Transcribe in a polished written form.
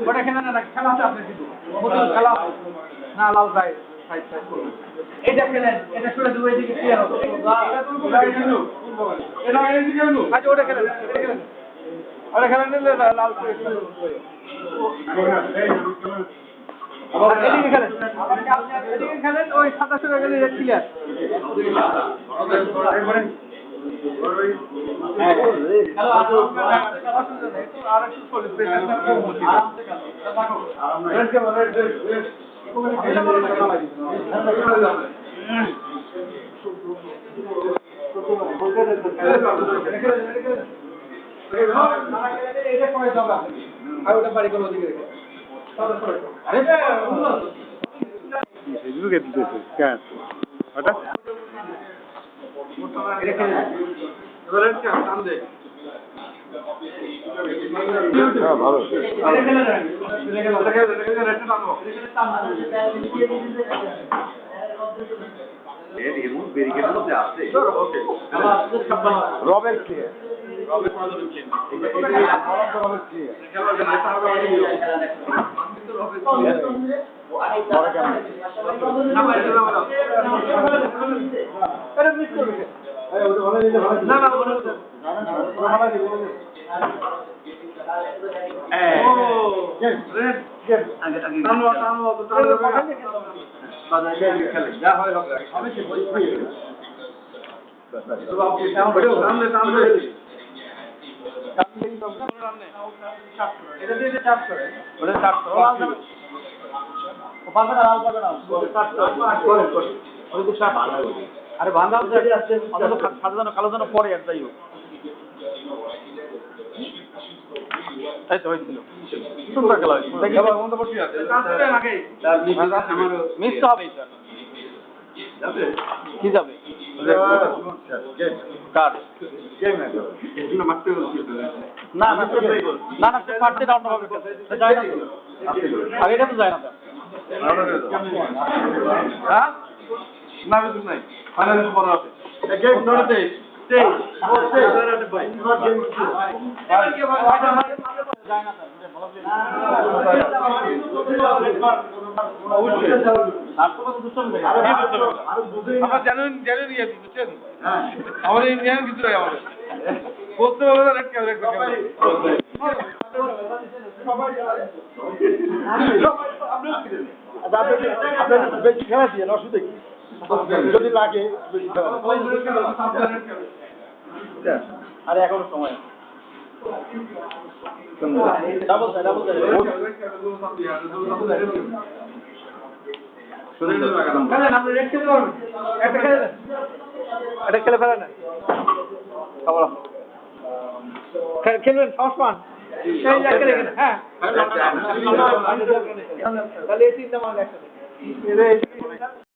ওটা খেলে না খেলা আছে আপনি কিন্তু খেলা না লাল যায় সাইড সাইড করুন এটা খেলেন এটা শুনে দেবো এদিকে ক্লিয়ার হবে এটা এদিকে কেন আচ্ছা ওটা খেলেন ওটা খেলেন নিলে লাল করে এদিকে খেলেন এদিকে খেলেন ওই 27 টাকা গেলে ক্লিয়ার রবের ক্লিয়ার আরে বান্ধব সাজানো কালো যেন পরে আর যাই হোক তাই তো হয়েছিল সুন্দর খেলা মিস তো হবেই স্যার কি যাবে না না না না পার্টি রাউন্ড হবে যায় না আর এটা তো যায় না হ্যাঁ না কিছু নাই ফাইনাল বড় আছে গেম ধরতে যায় না জানেন ইয়ে বুঝছেন আমাদের ইন্ডিয়ান কিছু নাই আমাদের বলতে হবে বেশি খেলা দিয়ে অসুবিধা কি যদি লাগে আরে এখনো সময় খেলে ফেলে না খেলবেন সাহস পান হ্যাঁ তাহলে এই চিন্তা মানে একসাথে